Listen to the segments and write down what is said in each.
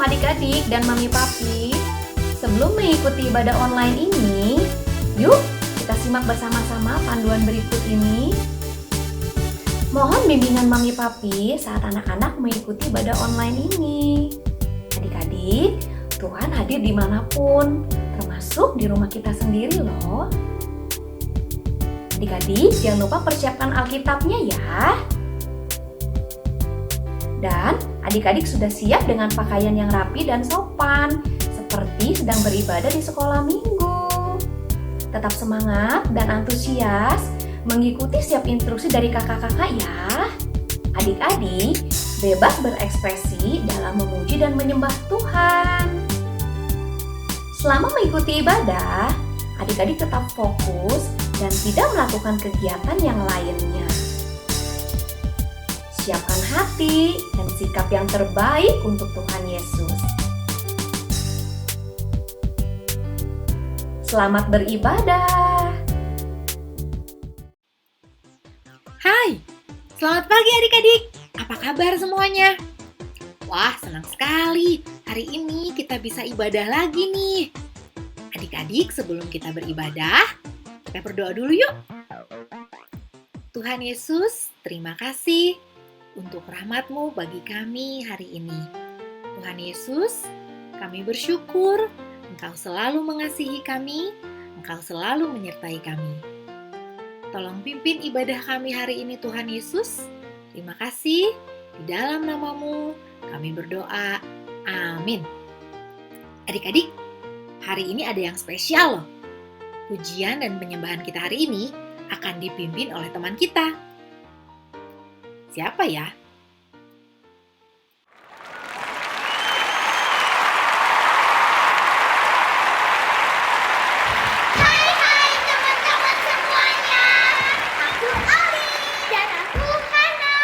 adik-adik dan mami papi. Sebelum mengikuti ibadah online ini, yuk kita simak bersama-sama panduan berikut ini. Mohon bimbingan mami papi saat anak-anak mengikuti ibadah online ini. Adik-adik, Tuhan hadir dimanapun, termasuk di rumah kita sendiri loh. Adik-adik, jangan lupa persiapkan Alkitabnya ya. Dan adik-adik sudah siap dengan pakaian yang rapi dan sopan, seperti sedang beribadah di sekolah minggu. Tetap semangat dan antusias mengikuti setiap instruksi dari kakak-kakak ya. Adik-adik bebas berekspresi dalam memuji dan menyembah Tuhan. Selama mengikuti ibadah, adik-adik tetap fokus dan tidak melakukan kegiatan yang lainnya. Siapkan hati dan sikap yang terbaik untuk Tuhan Yesus. Selamat beribadah. Hai, selamat pagi adik-adik. Apa kabar semuanya? Wah, senang sekali. Hari ini kita bisa ibadah lagi nih. Adik-adik, sebelum kita beribadah, kita berdoa dulu yuk. Tuhan Yesus, terima kasih untuk rahmat-Mu bagi kami hari ini. Tuhan Yesus, kami bersyukur Engkau selalu mengasihi kami, Engkau selalu menyertai kami. Tolong pimpin ibadah kami hari ini Tuhan Yesus. Terima kasih, di dalam nama-Mu kami berdoa. Amin. Adik-adik, hari ini ada yang spesial loh. Pujian dan penyembahan kita hari ini akan dipimpin oleh teman kita. Siapa ya? Hai teman-teman semuanya. Aku Ali dan aku Hana.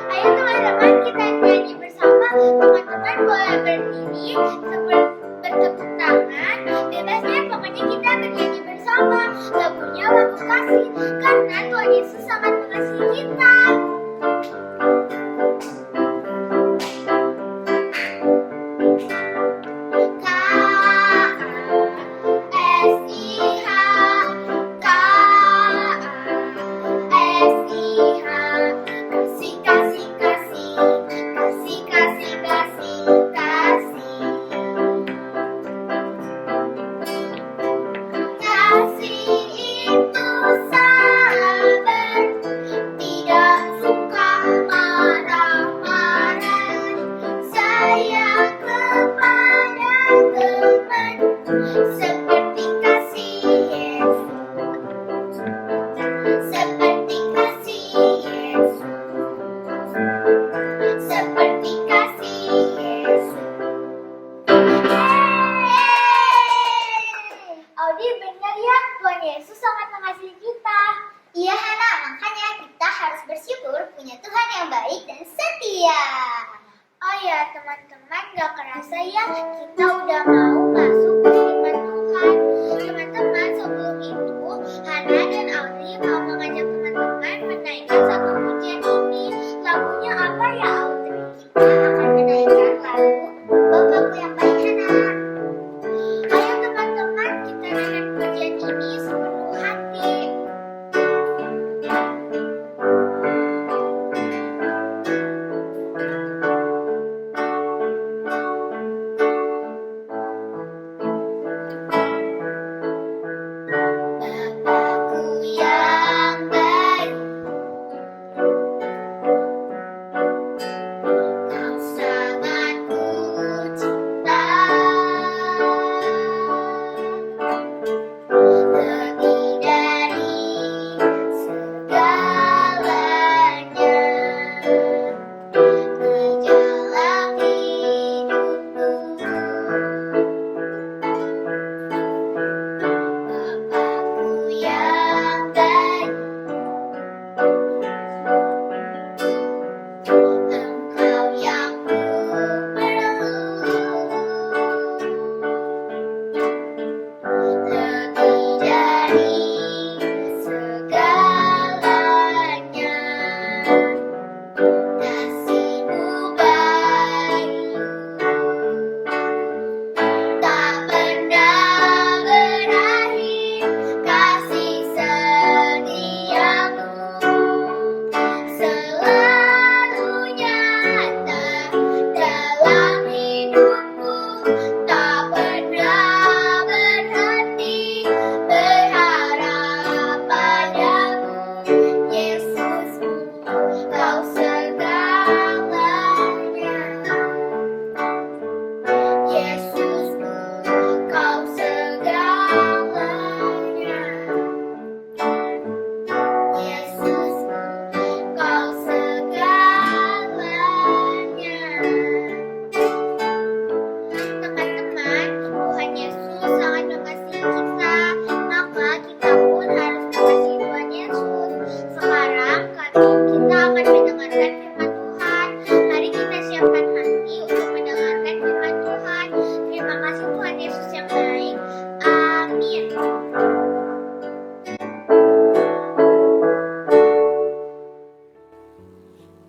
Ayo teman-teman kita nyanyi bersama. Teman-teman boleh berdiri bertepuk tangan. Bebasnya pokoknya kita bernyanyi bersama. Lagunya lagu kasih karena Tuhan Yesus sangat mengasihi kita.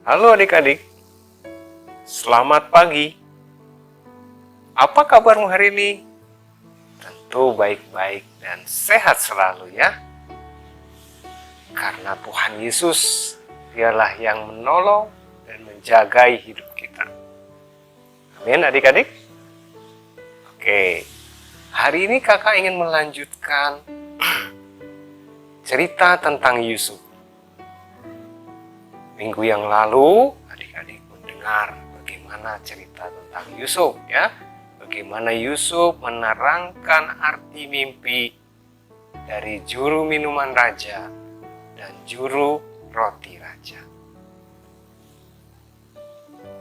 Halo adik-adik, selamat pagi. Apa kabarmu hari ini? Tentu baik-baik dan sehat selalu ya. Karena Tuhan Yesus, dialah yang menolong dan menjagai hidup kita. Amin adik-adik. Oke, hari ini kakak ingin melanjutkan cerita tentang Yusuf. Minggu yang lalu, adik-adik mendengar bagaimana cerita tentang Yusuf ya. Bagaimana Yusuf menerangkan arti mimpi dari juru minuman raja dan juru roti raja.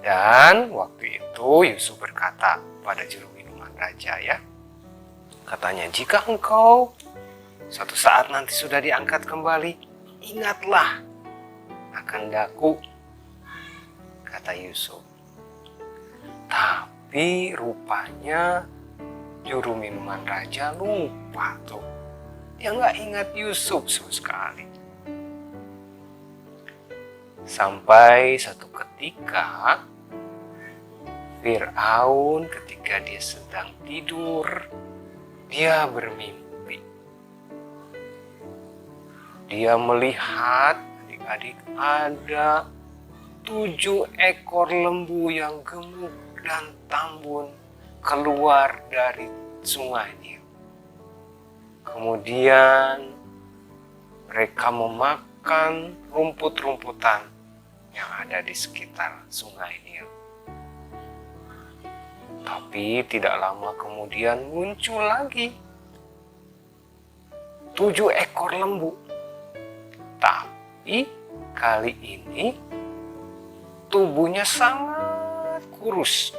Dan waktu itu Yusuf berkata pada juru minuman raja ya. Katanya, jika engkau suatu saat nanti sudah diangkat kembali, ingatlah akan daku, kata Yusuf. Tapi rupanya juru minuman raja lupa tuh. Dia nggak ingat Yusuf sama sekali. Sampai satu ketika Firaun ketika dia sedang tidur, dia bermimpi. Dia melihat adik-adik ada 7 ekor lembu yang gemuk dan tambun keluar dari sungai Nil. Kemudian mereka memakan rumput-rumputan yang ada di sekitar sungai Nil. Tapi tidak lama kemudian muncul lagi 7 ekor lembu. Tapi kali ini tubuhnya sangat kurus.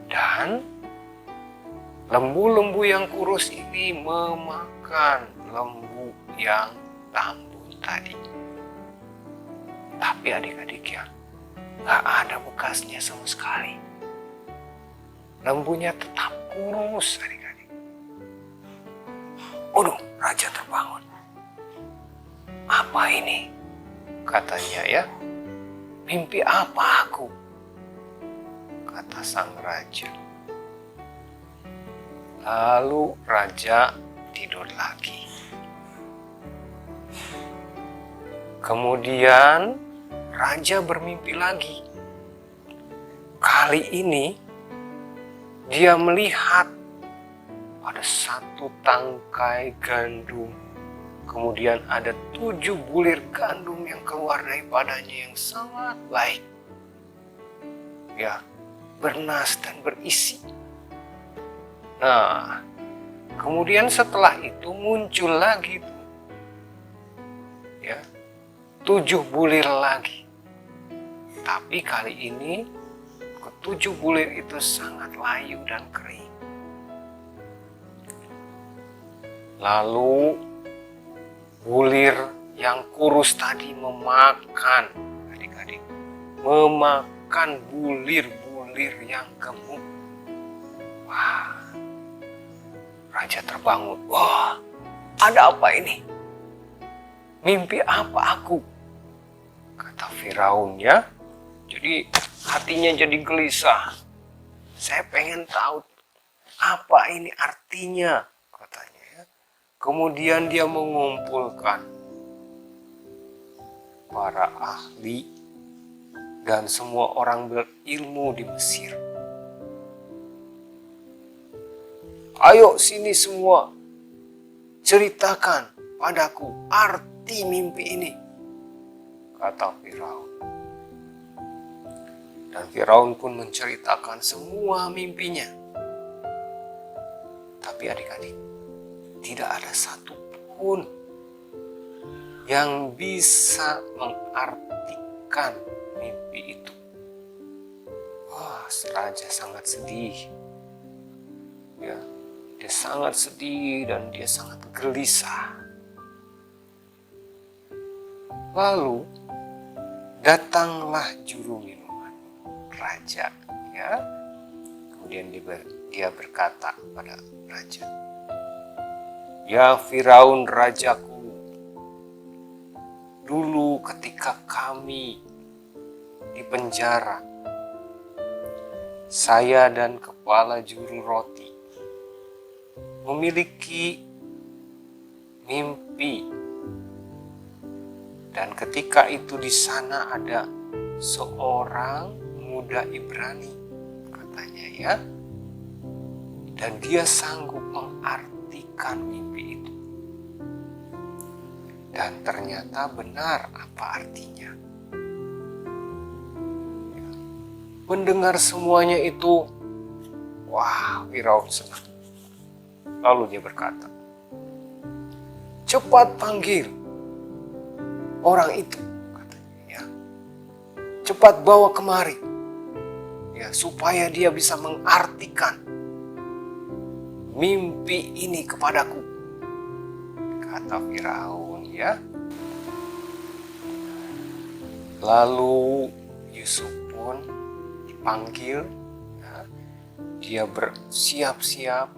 Dan lembu-lembu yang kurus ini memakan lembu yang tambun tadi. Tapi adik-adik ya, gak ada bekasnya sama sekali. Lembunya tetap kurus adik-adik. Waduh, raja terbangun. Apa ini? Katanya ya. Mimpi apa aku? Kata sang raja. Lalu raja tidur lagi. Kemudian raja bermimpi lagi. Kali ini dia melihat ada 1 tangkai gandum. Kemudian ada 7 bulir gandum yang keluar daripadanya yang sangat baik. Ya, bernas dan berisi. Nah, kemudian setelah itu muncul lagi tuh. Ya, 7 bulir lagi. Tapi kali ini ke-7 bulir itu sangat layu dan kering. Lalu bulir yang kurus tadi memakan, adik-adik, memakan bulir-bulir yang gemuk. Wah, raja terbangun. Wah, ada apa ini? Mimpi apa aku? Kata Firaun ya. Jadi hatinya jadi gelisah. Saya pengen tahu apa ini artinya, katanya. Kemudian dia mengumpulkan para ahli dan semua orang berilmu di Mesir. Ayo sini semua, ceritakan padaku arti mimpi ini, kata Firaun. Dan Firaun pun menceritakan semua mimpinya. Tapi adik-adik, tidak ada satupun yang bisa mengartikan mimpi itu. Wah, raja sangat sedih. Ya, dia sangat sedih dan dia sangat gelisah. Lalu datanglah juru minuman raja, ya. Kemudian dia berkata pada raja, "Ya Firaun rajaku, dulu ketika kami di penjara, saya dan kepala juru roti memiliki mimpi. Dan ketika itu di sana ada seorang muda Ibrani, katanya ya. Dan dia sanggup mengartikan mimpi itu. Dan ternyata benar apa artinya. Mendengar semuanya itu, wah, Firaun senang. Lalu dia berkata, cepat panggil orang itu, katanya ya. Cepat bawa kemari, ya, supaya dia bisa mengartikan mimpi ini kepadaku, kata Firaun ya. Lalu Yusuf pun dipanggil, ya. Dia bersiap-siap,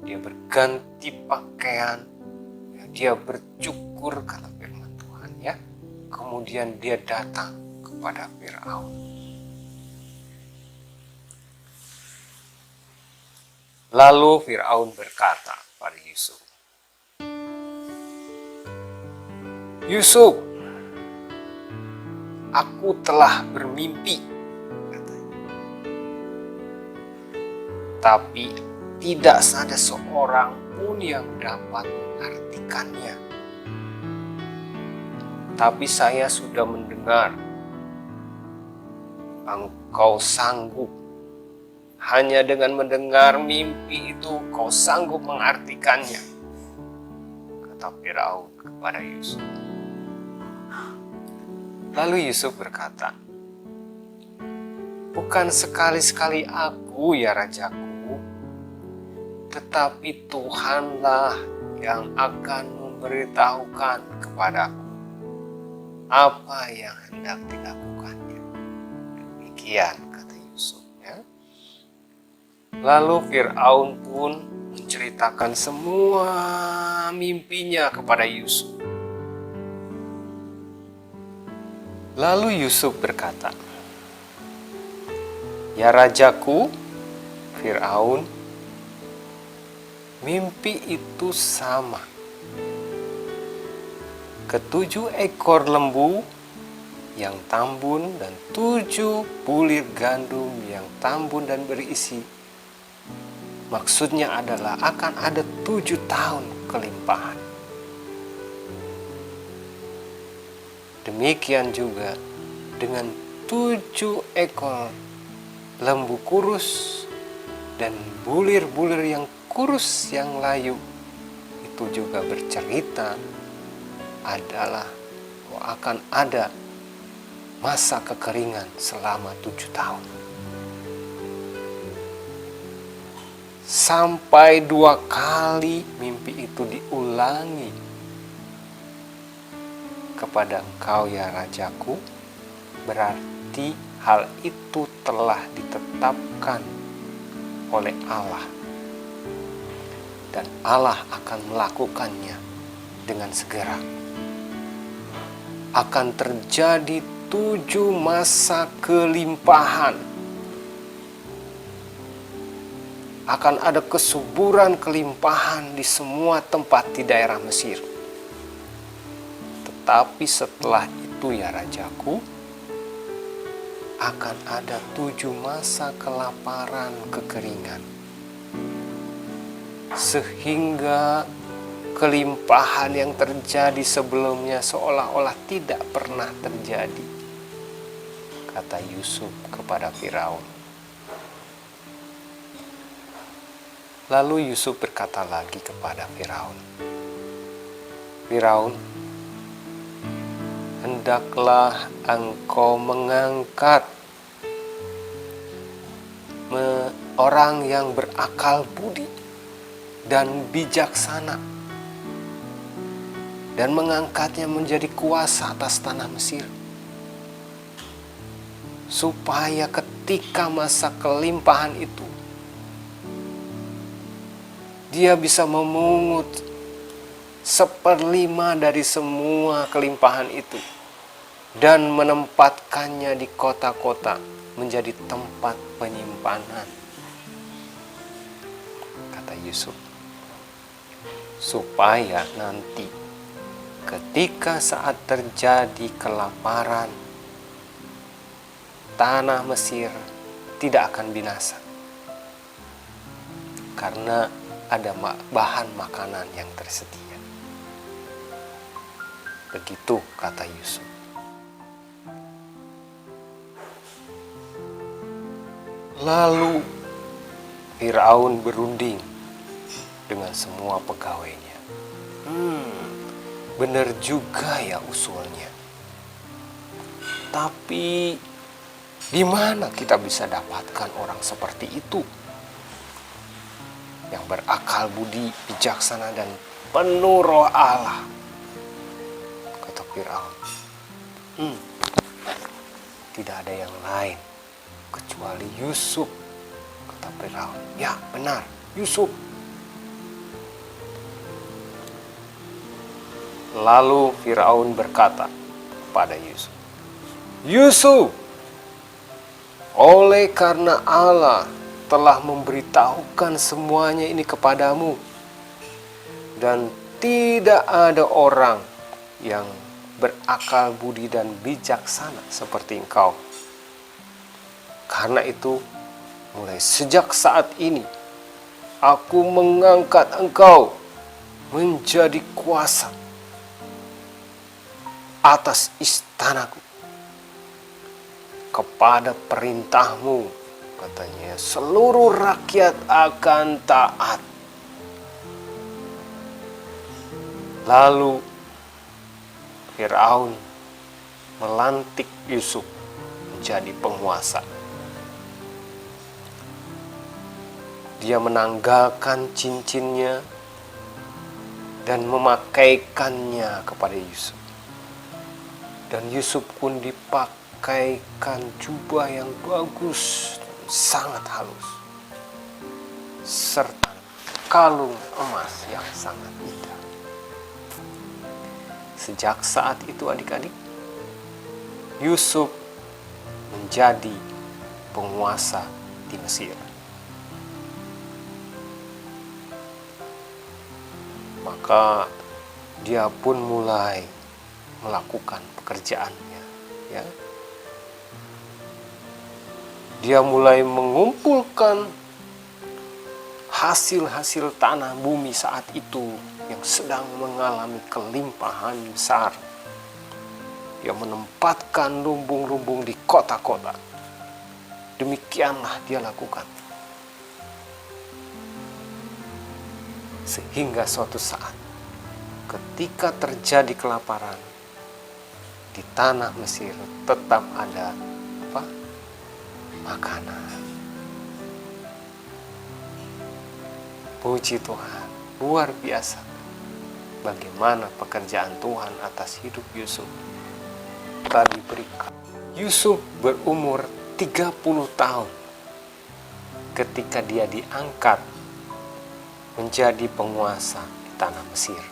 dia berganti pakaian, ya. Dia bercukur, kata firman Tuhan ya. Kemudian dia datang kepada Firaun. Lalu Firaun berkata pada Yusuf, Yusuf, aku telah bermimpi, katanya. Tapi tidak ada seorang pun yang dapat mengartikannya. Tapi saya sudah mendengar engkau sanggup. Hanya dengan mendengar mimpi itu kau sanggup mengartikannya, kata Firaun kepada Yusuf. Lalu Yusuf berkata, bukan sekali-sekali aku ya rajaku, tetapi Tuhanlah yang akan memberitahukan kepadaku apa yang hendak dilakukannya. Demikian kata Yusuf ya. Lalu Firaun pun menceritakan semua mimpinya kepada Yusuf. Lalu Yusuf berkata, ya rajaku, Firaun, mimpi itu sama. Ketujuh ekor lembu yang tambun dan 7 bulir gandum yang tambun dan berisi. Maksudnya adalah akan ada 7 tahun kelimpahan. Demikian juga dengan 7 ekor lembu kurus dan bulir-bulir yang kurus yang layu. Itu juga bercerita adalah akan ada masa kekeringan selama 7 tahun. Sampai 2 kali mimpi itu diulangi kepada engkau ya rajaku, berarti hal itu telah ditetapkan oleh Allah. Dan Allah akan melakukannya dengan segera. Akan terjadi 7 masa kelimpahan. Akan ada kesuburan kelimpahan di semua tempat di daerah Mesir. Tetapi setelah itu ya rajaku, akan ada 7 masa kelaparan, kekeringan. Sehingga kelimpahan yang terjadi sebelumnya seolah-olah tidak pernah terjadi, kata Yusuf kepada Firaun. Lalu Yusuf berkata lagi kepada Firaun, Firaun, hendaklah engkau mengangkat orang yang berakal budi dan bijaksana dan mengangkatnya menjadi kuasa atas tanah Mesir, supaya ketika masa kelimpahan itu dia bisa memungut 1/5 dari semua kelimpahan itu dan menempatkannya di kota-kota menjadi tempat penyimpanan. Kata Yusuf, supaya nanti ketika saat terjadi kelaparan, tanah Mesir tidak akan binasa karena ada bahan makanan yang tersedia. Begitu kata Yusuf. Lalu Firaun berunding dengan semua pegawainya. Benar juga ya usulnya. Tapi di mana kita bisa dapatkan orang seperti itu? Yang berakal budi, bijaksana dan penuh roh Allah. Kata Firaun. Tidak ada yang lain kecuali Yusuf. Kata Firaun. Ya benar, Yusuf. Lalu Firaun berkata kepada Yusuf, Yusuf, oleh karena Allah telah memberitahukan semuanya ini kepadamu, dan tidak ada orang yang berakal budi dan bijaksana seperti engkau. Karena itu, mulai sejak saat ini, aku mengangkat engkau menjadi kuasa atas istanaku. Kepada perintahmu, katanya, seluruh rakyat akan taat. Lalu Firaun melantik Yusuf menjadi penguasa. Dia menanggalkan cincinnya dan memakaikannya kepada Yusuf. Dan Yusuf pun dipakaikan jubah yang bagus, sangat halus, serta kalung emas yang sangat indah. Sejak saat itu adik-adik, Yusuf menjadi penguasa di Mesir. Maka dia pun mulai melakukan pekerjaannya, ya. Dia mulai mengumpulkan hasil-hasil tanah bumi saat itu yang sedang mengalami kelimpahan besar. Dia menempatkan lumbung-lumbung di kota-kota. Demikianlah dia lakukan. Sehingga suatu saat ketika terjadi kelaparan di tanah Mesir, tetap ada makanan. Puji Tuhan, luar biasa bagaimana pekerjaan Tuhan atas hidup Yusuf tadi berikan. Yusuf berumur 30 tahun ketika dia diangkat menjadi penguasa di tanah Mesir.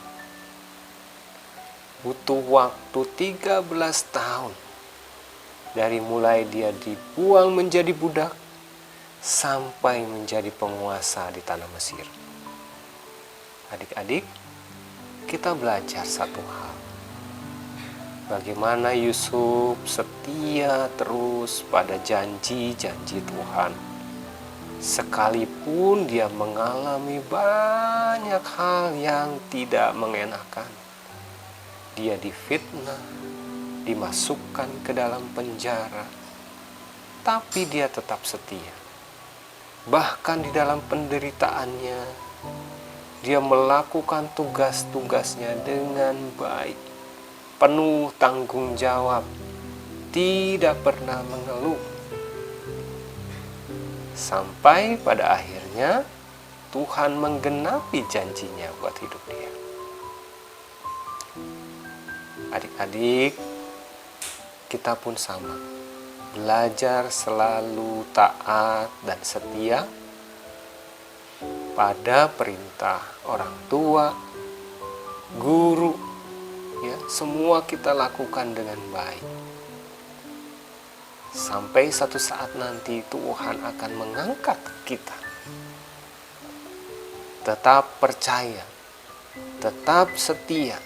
Butuh waktu 13 tahun dari mulai dia dibuang menjadi budak sampai menjadi penguasa di tanah Mesir. Adik-adik, kita belajar satu hal. Bagaimana Yusuf setia terus pada janji-janji Tuhan. Sekalipun dia mengalami banyak hal yang tidak mengenakan. Dia difitnah, dimasukkan ke dalam penjara, tapi dia tetap setia. Bahkan di dalam penderitaannya, dia melakukan tugas-tugasnya dengan baik, penuh tanggung jawab, tidak pernah mengeluh. Sampai pada akhirnya Tuhan menggenapi janjinya buat hidup dia. Adik-adik, kita pun sama. Belajar selalu taat dan setia pada perintah orang tua, guru, ya, semua kita lakukan dengan baik. Sampai satu saat nanti Tuhan akan mengangkat kita. Tetap percaya, tetap setia,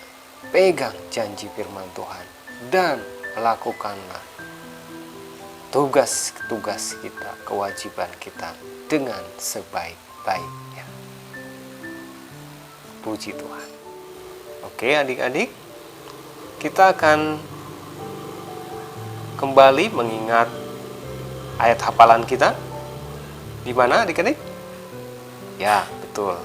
pegang janji firman Tuhan, dan lakukanlah tugas-tugas kita, kewajiban kita dengan sebaik-baiknya. Puji Tuhan. Oke adik-adik, kita akan kembali mengingat ayat hafalan kita. Di mana adik-adik? Ya, betul.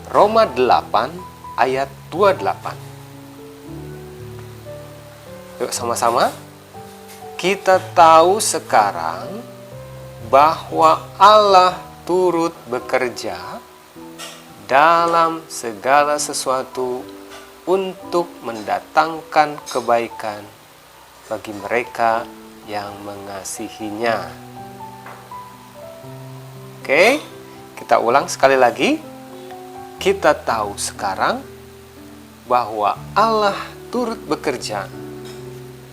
Roma 8 ayat 28. Yuk sama-sama. Kita tahu sekarang bahwa Allah turut bekerja dalam segala sesuatu untuk mendatangkan kebaikan bagi mereka yang mengasihinya. Oke, kita ulang sekali lagi. Kita tahu sekarang bahwa Allah turut bekerja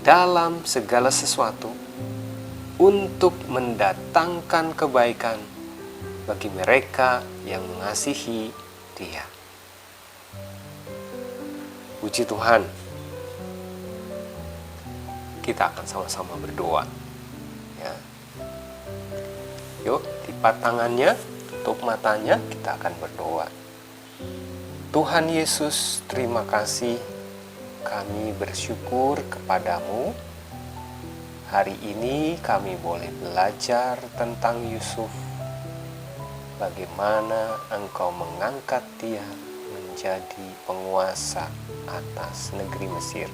dalam segala sesuatu untuk mendatangkan kebaikan bagi mereka yang mengasihi Dia. Puji Tuhan. Kita akan sama-sama berdoa. Ya. Yuk, lipat tangannya, tutup matanya, kita akan berdoa. Tuhan Yesus, terima kasih. Kami bersyukur kepadamu. Hari ini kami boleh belajar tentang Yusuf. Bagaimana Engkau mengangkat dia menjadi penguasa atas negeri Mesir.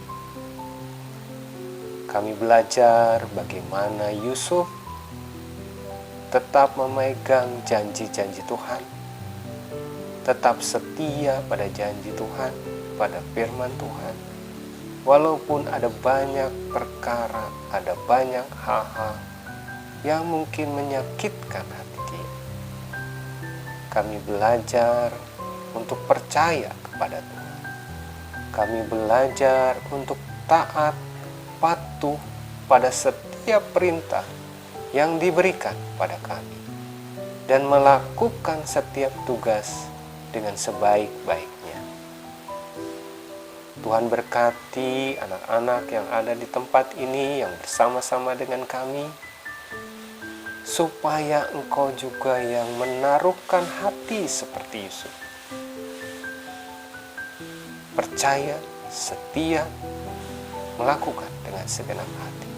Kami belajar bagaimana Yusuf tetap memegang janji-janji Tuhan. Tetap setia pada janji Tuhan, pada firman Tuhan. Walaupun ada banyak perkara, ada banyak hal-hal yang mungkin menyakitkan hati dia. Kami belajar untuk percaya kepada Tuhan. Kami belajar untuk taat, patuh pada setiap perintah yang diberikan pada kami. Dan melakukan setiap tugas dengan sebaik-baiknya. Tuhan berkati anak-anak yang ada di tempat ini yang bersama-sama dengan kami, supaya Engkau juga yang menaruhkan hati seperti Yusuf. Percaya, setia, melakukan dengan segenap hati.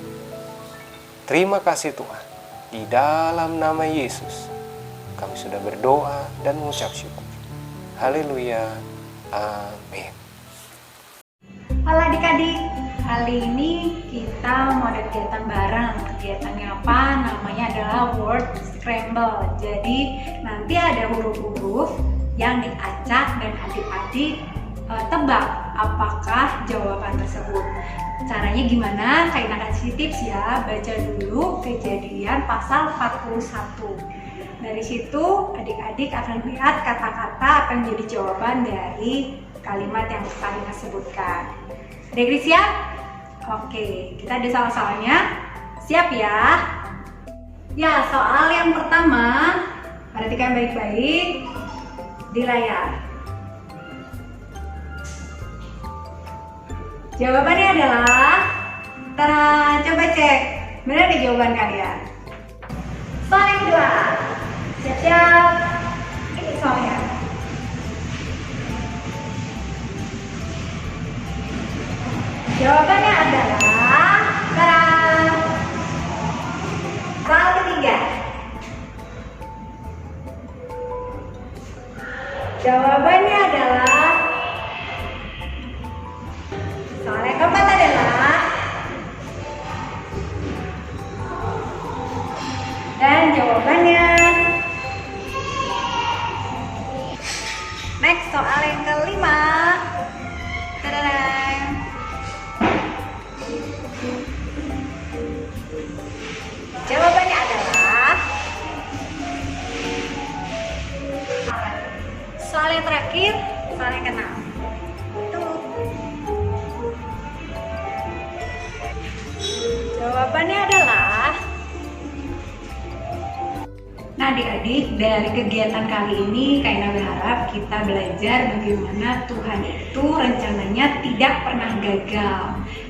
Terima kasih Tuhan, di dalam nama Yesus kami sudah berdoa dan mengucap syukur. Haleluya, amin. Halo adik-adik, kali ini kita mau ada kegiatan bareng. Kegiatannya apa? Namanya adalah word scramble. Jadi nanti ada huruf-huruf yang diacak dan adik-adik tebak apakah jawaban tersebut. Caranya gimana? Kak Ina kasih tips ya. Baca dulu Kejadian pasal 41. Dari situ adik-adik akan lihat kata-kata apa yang menjadi jawaban dari kalimat yang Kak Ina sebutkan. Adik-adik siap? Oke, kita ada soal-soalnya. Siap ya? Ya, soal yang pertama, perhatikan baik-baik di layar. Jawabannya adalah, coba cek, benar nih jawaban kalian. Soal yang kedua, siap-siap, ini soalnya. Jawabannya adalah, soal ketiga. Jawabannya adalah, soal yang keempat adalah, dan jawabannya, next soal yang kelima. Tadadang. Jawabannya adalah, soal yang terakhir, soal yang keenam. Tunggu adik-adik, dari kegiatan kali ini Kak Ina berharap kita belajar bagaimana Tuhan itu rencananya tidak pernah gagal.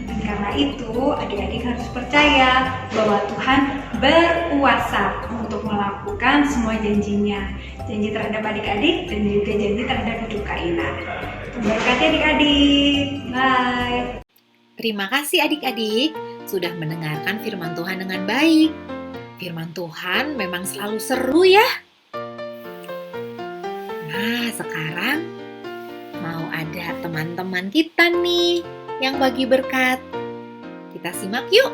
Dan karena itu adik-adik harus percaya bahwa Tuhan berkuasa untuk melakukan semua janjinya. Janji terhadap adik-adik dan juga janji terhadap hidup Kak Ina. Tuhan berkati adik-adik. Bye. Terima kasih adik-adik sudah mendengarkan firman Tuhan dengan baik. Firman Tuhan memang selalu seru ya. Nah, sekarang mau ada teman-teman kita nih yang bagi berkat. Kita simak yuk.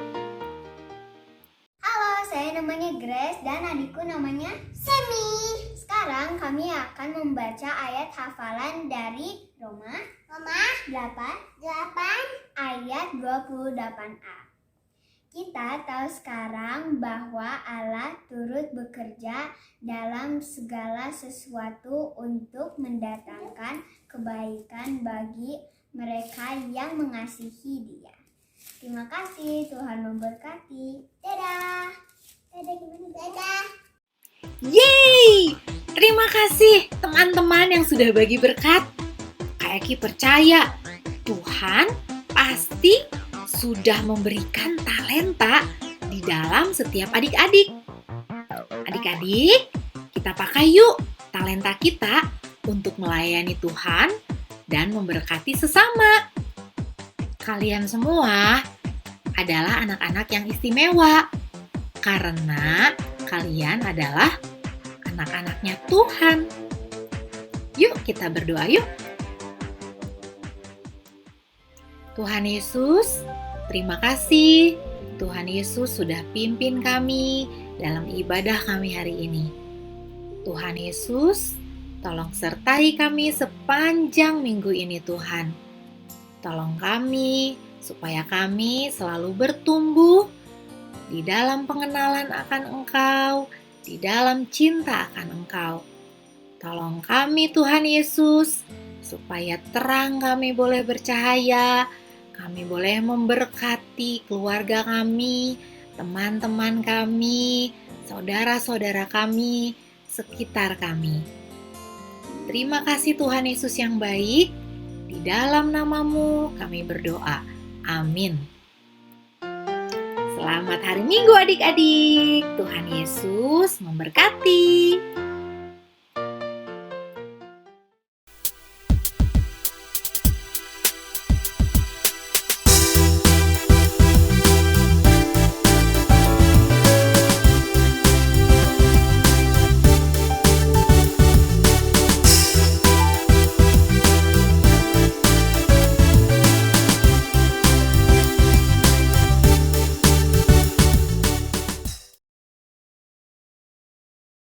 Halo, saya namanya Grace dan adikku namanya Semi. Sekarang kami akan membaca ayat hafalan dari Roma 8 ayat 28a. Kita tahu sekarang bahwa Allah turut bekerja dalam segala sesuatu untuk mendatangkan kebaikan bagi mereka yang mengasihi Dia. Terima kasih, Tuhan memberkati. Dadah. Dadah gimana? Dadah. Yeay! Terima kasih teman-teman yang sudah bagi berkat. Kak Eki percaya Tuhan pasti sudah memberikan talenta di dalam setiap adik-adik. Adik-adik, kita pakai yuk talenta kita untuk melayani Tuhan dan memberkati sesama. Kalian semua adalah anak-anak yang istimewa karena kalian adalah anak-anaknya Tuhan. Yuk kita berdoa yuk. Tuhan Yesus, terima kasih. Tuhan Yesus sudah pimpin kami dalam ibadah kami hari ini. Tuhan Yesus, tolong sertai kami sepanjang minggu ini Tuhan. Tolong kami supaya kami selalu bertumbuh di dalam pengenalan akan Engkau, di dalam cinta akan Engkau. Tolong kami Tuhan Yesus, supaya terang kami boleh bercahaya, kami boleh memberkati keluarga kami, teman-teman kami, saudara-saudara kami, sekitar kami. Terima kasih Tuhan Yesus yang baik, di dalam nama-Mu kami berdoa. Amin. Selamat hari Minggu adik-adik. Tuhan Yesus memberkati.